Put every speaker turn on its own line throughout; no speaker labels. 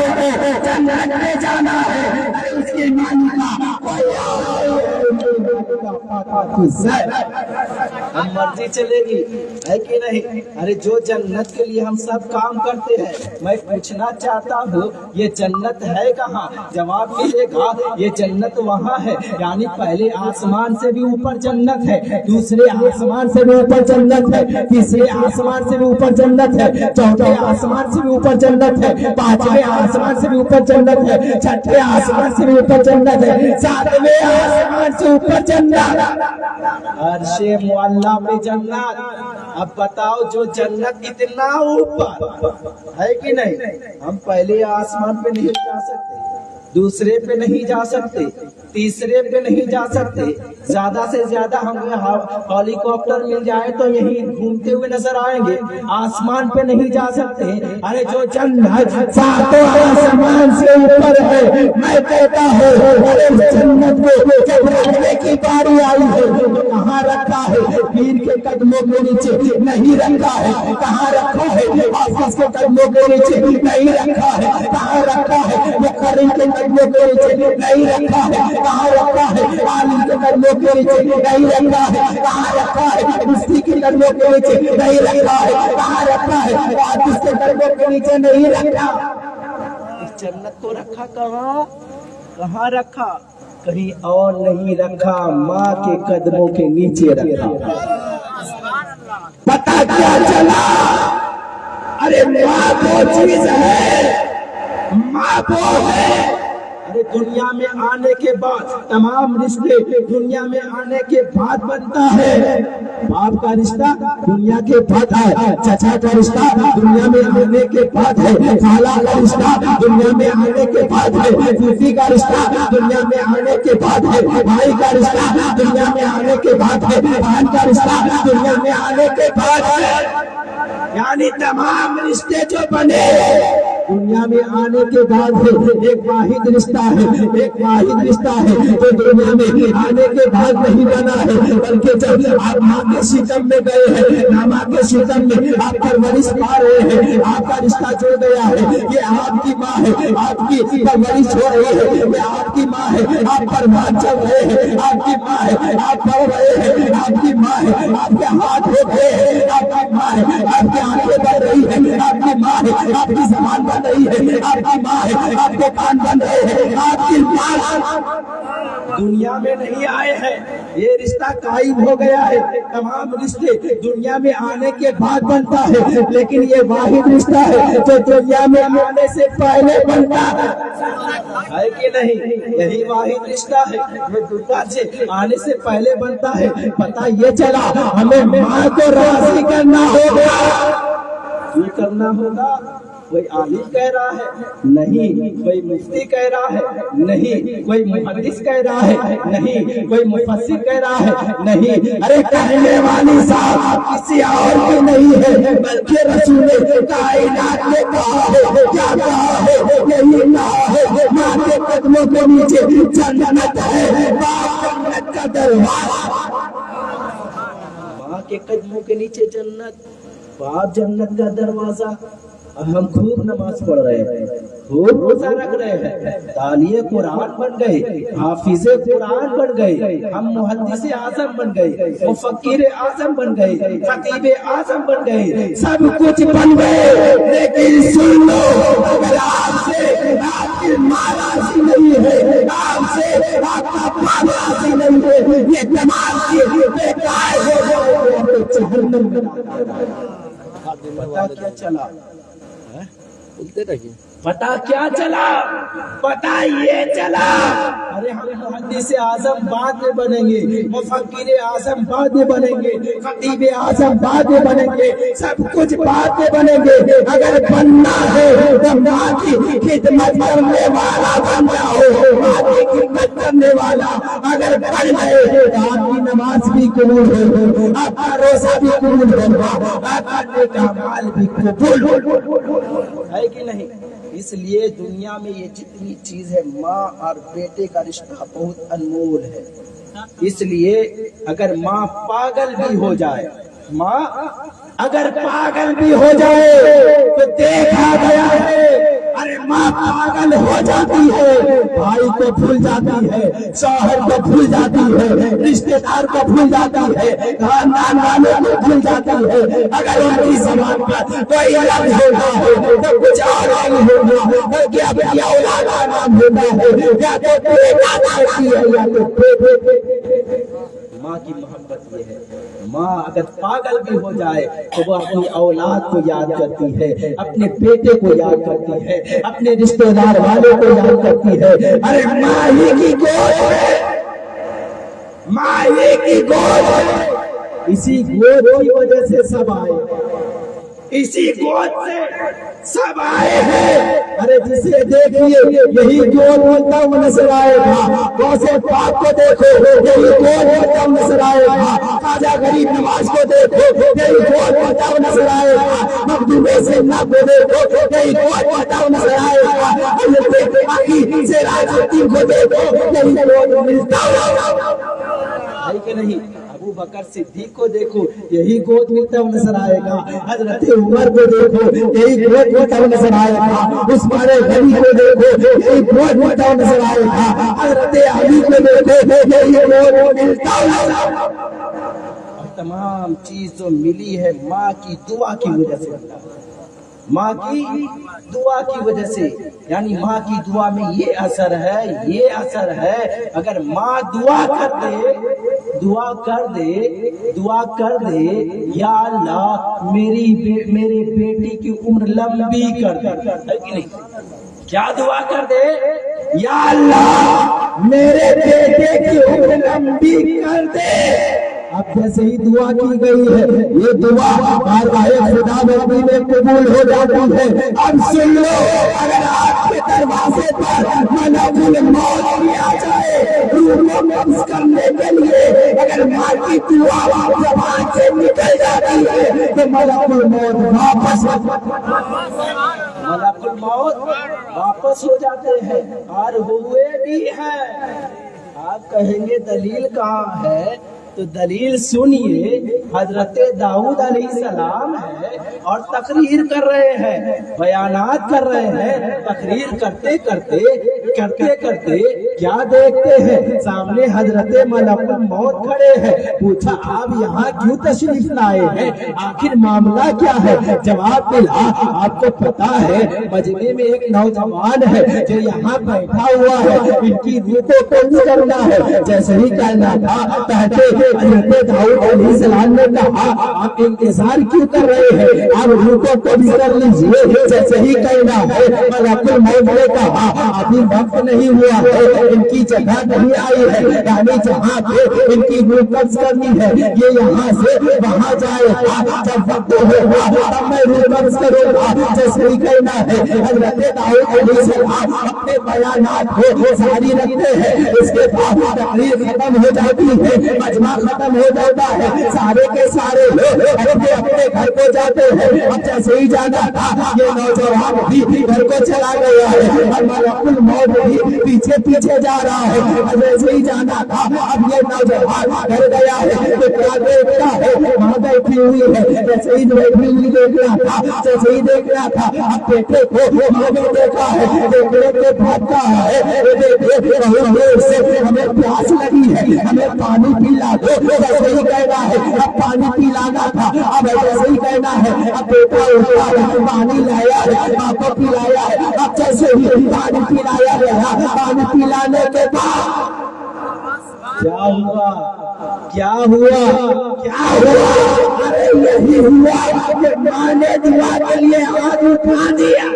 हो जन्नत में जाना है, अरे उसके मालिक का कोई
हम मर्जी चलेगी है कि नहीं। अरे जो जन्नत के लिए हम सब काम करते हैं, मैं पूछना चाहता हूँ ये जन्नत है कहाँ? जवाब मिलेगा ये जन्नत वहाँ है, यानी पहले आसमान से भी ऊपर जन्नत है, दूसरे आसमान से भी ऊपर जन्नत है, तीसरे आसमान से भी ऊपर जन्नत है, चौथे आसमान से भी ऊपर जन्नत है, पांचवें आसमान से भी ऊपर जन्नत है, छठे आसमान से भी ऊपर जन्नत है, सातवें आसमान से ऊपर जन्नत, अर्शे मुअल्ला पे जन्नत। अब बताओ जो जन्नत इतना ऊपर है कि नहीं, हम पहले आसमान पे नहीं जा सकते, दूसरे पे नहीं जा सकते, तीसरे पे नहीं जा सकते, ज्यादा से ज्यादा हमें हेलीकॉप्टर मिल जाए तो यही घूमते हुए नजर आएंगे, आसमान पे नहीं जा सकते। अरे जो जन्नत
सातों आसमान से ऊपर है, मैं कहता हूँ अरे जन्नत को जब रखने की बारी आई है तो कहाँ रखा है? पीर के कदमों के नीचे नहीं रखा है, कहाँ रखा है? ऑफिस के कदमों के नीचे नहीं रखा है, कहाँ रखा है? मुखर्रिम के कदमों के नीचे नहीं रखा है, कहाँ रखा है? आलिम के कदमों के नीचे नहीं रखा है, कहाँ रखा है? मुफ्ती के कदमों के नीचे नहीं रखा है, कहाँ रखा है? हाफिज के कदमों के नीचे नहीं रखा।
इस जन्नत को रखा कहाँ? कहाँ रखा? कहीं और नहीं रखा, माँ के कदमों के नीचे रखा।
पता क्या चला? अरे माँ वो चीज है, माँ वो है।
अरे दुनिया में आने के बाद तमाम रिश्ते दुनिया में आने के बाद बनता है। बाप का रिश्ता दुनिया के बाद है, चाचा का रिश्ता दुनिया में आने के बाद है, खाला का रिश्ता दुनिया में आने के बाद है, फूफी का रिश्ता दुनिया में आने के बाद है, भाई का रिश्ता दुनिया में आने के बाद है, बहन का रिश्ता दुनिया में आने के बाद है। यानी तमाम रिश्ते जो बने दुनिया में आने के बाद है, एक वाहिद रिश्ता है, एक वाहिद रिश्ता है जो दुनिया में आने के बाद नहीं बना है, बल्कि जब आप माँ के सितम में गए हैं, नामा के सितम में आप परवरिश पा रहे हैं, आपका रिश्ता जुड़ गया है, ये आपकी माँ है, आपकी परवरिश हो रही है, ये आपकी माँ है, आप परवान चल रहे हैं, आपकी माँ है, आप पढ़ रहे हैं, आपकी माँ है, आपके हाथ हो गए हैं, आपकी माँ है, आपकी आंखें बढ़ रही है, आपकी माँ है, आपकी जबान बन रही है, आपकी माँ है, आपके कान बन रहे हैं, आपकी माँ दुनिया में नहीं आए हैं, ये रिश्ता कायम हो गया है। तमाम रिश्ते दुनिया में आने के बाद बनता है, लेकिन ये वाहिद रिश्ता है जो दुनिया में आने से पहले बनता है कि नहीं? यही वाहिद रिश्ता है जो दुनिया से आने से पहले बनता है। पता ये चला हमें माँ को राजी करना होगा। क्यों करना होगा? कोई आलिम कह रहा है नहीं, कोई मुफ्ती कह रहा है नहीं, कोई मुहद्दिस कह रहा है नहीं, कोई मुफस्सिर कह रहा है नहीं।
अरे कहने वाली साहब किसी और की नहीं है, बल्कि रसूल कायनात ने कहा है, क्या कहा है? यही कहा है माँ के कदमों के नीचे जन्नत है, बाप जन्नत का दरवाजा।
माँ के कदमों के नीचे जन्नत, बाप जन्नत का दरवाजा। हम खूब नमाज पढ़ रहे हैं, खूब रोजा रख रहे हैं, तालिये कुरान बन गए, हाफिजे कुरान बन गए, हम मुहद्दिसे आजम बन गए, मुफक्किरे आजम बन गए, खतीबे आजम बन गए,
सब कुछ बन गए। लेकिन सुन लो, अगर आपसे आपकी माँ राजी नहीं है, आपसे आपका बाप राजी नहीं है, ये तमाम चीजें बेकार हो जाएंगे, जहन्नम में।
पता क्या चला? पता क्या चला? पता ये चला, अरे हम मुहद्दिस आजम बाद में बनेंगे, मुफक्किर आजम बाद में बनेंगे, खतीब आजम बाद में बनेंगे, सब कुछ बाद में बनेंगे। अगर बनना है तो माँ की खिदमत करने वाला बन जाओ, माँ की खिदमत करने वाला अगर बन गए तो आपकी नमाज भी कबूल होगी, आपका रोजा भी कबूल होगा, आपका नेक अमाल भी कबूल है कि नहीं? इसलिए दुनिया में ये जितनी चीज है, माँ और बेटे का रिश्ता बहुत अनमोल है। इसलिए अगर माँ पागल भी हो जाए, माँ अगर पागल भी हो जाए तो देखा गया है
अरे माँ पागल हो जाती है, भाई को भूल जाती है, शौहर को भूल जाती है, रिश्तेदार को भूल जाती है, खानदान वालों को भूल जाती है। अगर उनकी ज़बान पर कोई लफ्ज़ होता है तो कुछ और नहीं होगा, बल्कि अपनी औलाद का नाम होता है, या तो बेटा कहती है या तो बेटे।
माँ की मोहब्बत ये है, माँ अगर पागल भी हो जाए तो वो अपनी औलाद को याद करती है, अपने बेटे को याद करती है, अपने रिश्तेदार वालों को याद करती है।
अरे माँ ही की गोद है, माँ ही की गोद है,
इसी गोद की वजह से सब आए,
इसी गोद से सब आए हैं।
अरे जिसे देखिए यही गोद मिलता हुआ नजर आएगा,
गौसे पाक को देखो यही गोद मिलता हुआ नजर आएगा, खाजा गरीब नवाज को देखो यही गोद मिलता हुआ नजर आएगा, मखदूम सिन्हा को देखो यही गोद मिलता हुआ नजर आएगा, हज़रत आकी सिराजुद्दीन को देखो यही गोद मिलता हुआ
है कि नहीं। अबू बकर सिद्दीक को देखो यही गोद मिलता हुआ नजर आएगा, हजरत उमर को देखो यही गोद मिलता हुआ नजर आएगा, उस्मान गनी को देखो यही गोद मिलता हुआ नजर आएगा, हजरत अली को देखो यही गोद मिलता हुआ। और तमाम चीज जो मिली है माँ की दुआ की वजह से, माँ की दुआ की वजह से, यानी माँ की दुआ में ये असर है, ये असर है। अगर माँ दुआ कर दे या अल्लाह मेरे बेटी की उम्र लंबी कर दे, है कि नहीं। क्या दुआ कर दे,
या अल्लाह मेरे बेटे की उम्र लंबी कर दे।
अब जैसे ही दुआ की गई है
ये दुआ बारगाह खुदा में कबूल हो जाती है। अब सुन लो, अगर आपके दरवाजे पर मलकुल मौत भी आ जाए रूह को कब्ज करने के लिए, अगर माँ की दुआ ज़बान से निकल जाती है तो मलकुल मौत
वापस हो जाते हैं और हुए भी हैं। आप कहेंगे दलील कहाँ है, तो दलील सुनिए। हजरत दाऊद अलैहिस्सलाम है और तकरीर कर रहे हैं, बयानात कर रहे हैं। तकरीर करते करते क्या देखते हैं, सामने हजरत मलकुल मौत खड़े हैं। पूछा आप यहाँ क्यों तशरीफ लाए हैं, आखिर मामला क्या है। जवाब मिला आपको पता है मजमे में एक नौजवान है जो यहाँ बैठा हुआ है, इनकी रूह को कब्ज करना है। जैसे ही कहना था कहते हज़रत दाऊद अलैहिस्सलाम ने कहा आप इंतजार क्यों कर रहे हैं, आप रूह को कब्ज कर लीजिए। जैसे ही कहना है मलकुल मौत ने कहा अभी वक्त नहीं हुआ है, इनकी जगह नहीं आई है, यानी जहाँ पे इनकी रूह कब्ज करनी है ये यहाँ से वहाँ जाएगा। जब वक्त होगा तब मैं रूह कब्ज करूँगा। जैसे ही कहना है हज़रत दाऊद अलैहिस्सलाम अपने बयानात को जारी रखते हैं। इसके बाद तकरीर खत्म हो जाती है, मजमा खत्म हो जाता है, सारे के सारे लोग अपने अपने घर को जाते हैं। अब जैसे ही जाना था ये नौजवान भी घर को चला गया है और मलकुल मौत भी पीछे पीछे जा रहा है। जैसे ही जाना था अब ये नौजवान घर गया है तो क्या देखता है, वहाँ बैठी हुई है। जैसे ही बैठी हुई देखना था, जैसे ही देखना था अब बेटे को माँ ने देखा है, देखने के बाद कहा है देखिए हमें प्यास लगी है, हमें पानी पिला दो। जैसे ही कहना है अब पानी पिलाना था, अब जैसे ही कहना है अब बेटा उठा पानी लाया है, माँ को पिलाया है। अब जैसे ही पानी पिलाया गया, पानी पिलाने के बाद क्या हुआ, क्या हुआ, क्या हुआ, अरे यही हुआ कि माँ ने दुआ के लिए हाथ उठा दिया।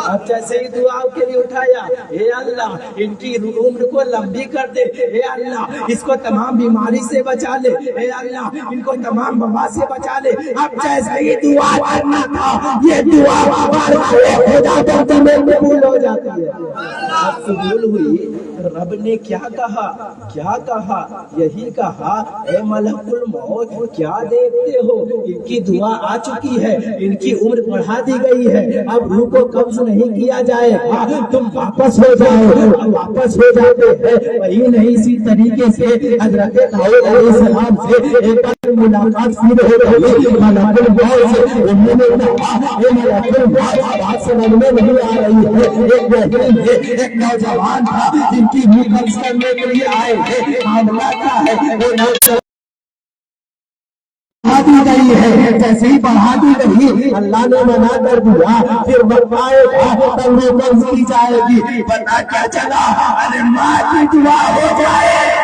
अब जैसे ही दुआ के लिए उठाया, हे अल्लाह इनकी उम्र को लंबी कर दे, हे अल्लाह इसको तमाम बीमारी से बचा ले, हे अल्लाह इनको तमाम वबा से बचा ले। अब जैसे ही दुआ करना था ये दुआ कबूल हो जाती है। अब कबूल हुई, रब ने क्या कहा, क्या कहा, यही कहा ए मलकुल मौत क्या देखते हो, इनकी दुआ आ चुकी है, इनकी उम्र बढ़ा दी गई है, अब रूह को कब्ज नहीं किया जाएगा, तुम वापस हो जाओ। वापस हो जाते हैं। वही नहीं इसी तरीके से हजरत दाऊद अलैहिस्सलाम से एक
मुलाकात फिर हो रही मलकुल मौत से। उन्होंने कहा ये मलकुल मौत बात समझ में नहीं आ रही है। एक बेहतरीन है, एक नौजवान था जिनकी मुखर्ज करने के लिए आए थे। मामला क्या है, वो नौजवान बढ़ा दी गई है, जैसे ही बढ़ा दी गई अल्लाह ने मना कर दिया। फिर वक्त आएगा तब वो कर्ज की जाएगी। पता क्या चला, अरे माँ की दुआ हो जाए,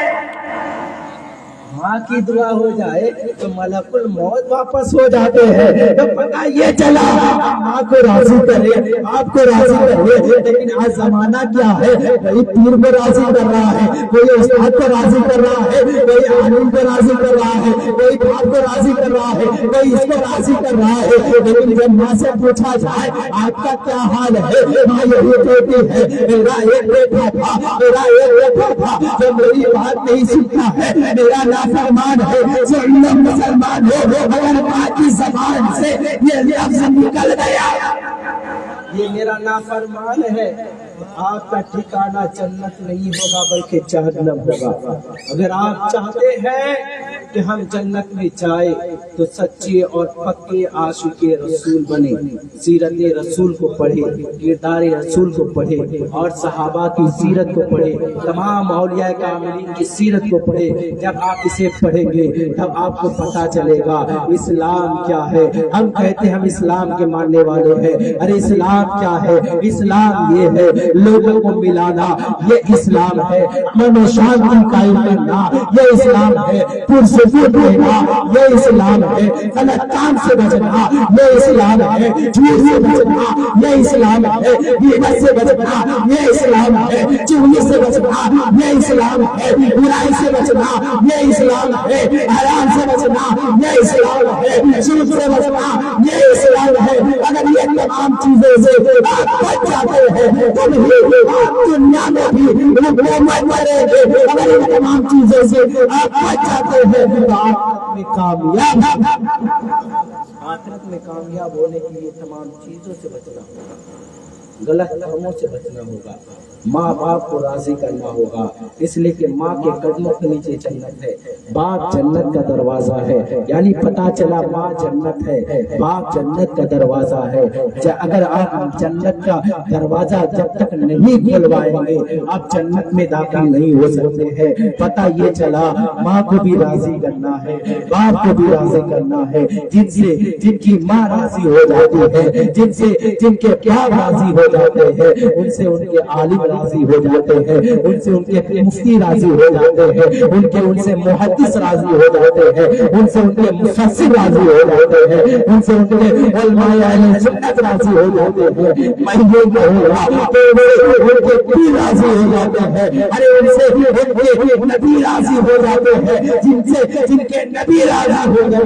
माँ की दुआ हो जाए तो मलकुल मौत वापस हो जाते हैं। तो पता ये चला माँ को राजी करे, आपको राजी करे। लेकिन आज जमाना क्या है, कोई पीर को राजी कर रहा है, कोई उस्ताद को राजी कर रहा है, कोई आलिम को राजी कर रहा है, कोई बाप को राजी कर रहा है, कोई इसको राजी कर रहा है। लेकिन जब माँ से पूछा जाए आपका क्या हाल है, माँ यही कहती है मेरा एक बेटा था, मेरा एक बेटा था जो मेरी बात नहीं सुनता है, मेरा नाफरमान है, जो मुसलमान है। अगर माँ की जबान से ये लफ्ज निकल गया ये मेरा नाफरमान है, आपका ठिकाना जन्नत नहीं होगा बल्कि जहन्नम होगा। अगर आप चाहते हैं कि हम जन्नत में जाए तो सच्चे और पक्के आशिक़े रसूल बने, सीरत रसूल को पढ़े, किरदार रसूल को पढ़े और सहाबा की सीरत को पढ़े, तमाम औलिया कामिलीन की सीरत को पढ़े। जब आप इसे पढ़ेंगे तब आपको पता चलेगा इस्लाम क्या है। हम कहते हैं हम इस्लाम के मानने वाले हैं, अरे इस्लाम क्या है? इस्लाम ये है लोगों को मिलाना, ये इस्लाम है। अमन और शांति कायम करना, ये इस्लाम है। पुरसुकून रहना, ये इस्लाम है। गलत काम से बचना, ये इस्लाम है। झूठ से बचना, ये इस्लाम है। गिबत से बचना, ये इस्लाम है। चुगली से बचना, ये इस्लाम है। बुराई से बचना, ये इस्लाम है। हराम से बचना, ये इस्लाम है। सूद से बचना, ये इस्लाम है। अगर ये तमाम चीजों से आप बच जाते हैं तब ही आप दुनिया में भी हुकूमत करेंगे। अगर इन तमाम चीजों से आप बच जाते हैं तो आखिरत में कामयाब होने के लिए तमाम चीजों से बचना होगा, गलत कामों से बचना होगा, माँ बाप को राजी करना होगा। इसलिए कि माँ के कदमों के नीचे जन्नत है, बाप जन्नत का दरवाजा है। यानी पता चला माँ जन्नत है, बाप जन्नत का दरवाजा है। अगर आप जन्नत का दरवाजा जब तक नहीं खुलवाएंगे आप जन्नत में दाखिल नहीं हो सकते हैं। पता ये चला माँ को भी राजी करना है, बाप को भी राजी करना है। जिनकी माँ राजी हो जाती है, जिनके बाप राजी हो जाते हैं, उनसे उनके आलिम राजी हो जाते हैं, उनसे उनके मुफ्ती राजी हो जाते हैं, उनसे मुहद्दिस राजी हो जाते हैं, उनसे उनके मुफस्सिर राजी हो जाते हैं, उनसे उनके उलमाए अहले सुन्नत राजी हो जाते हैं। मैं ये कहूँगा कि उनके पीर राजी हो जाते हैं, अरे उनसे उनके नबी राजी हो जाते हैं। जिनके नबी राजी हो गए,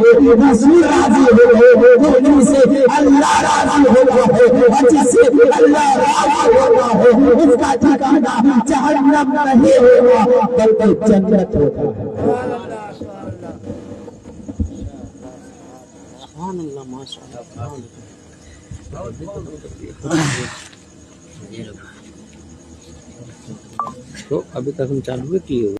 रसूल राजी हो गए, तो उनसे अल्लाह राजी होता है। और जिससे अल्लाह राजी होता है उसका ठिकाना जहन्नम नहीं होगा बल्कि जन्नत होगा।
तो अभी तक हम चालू किए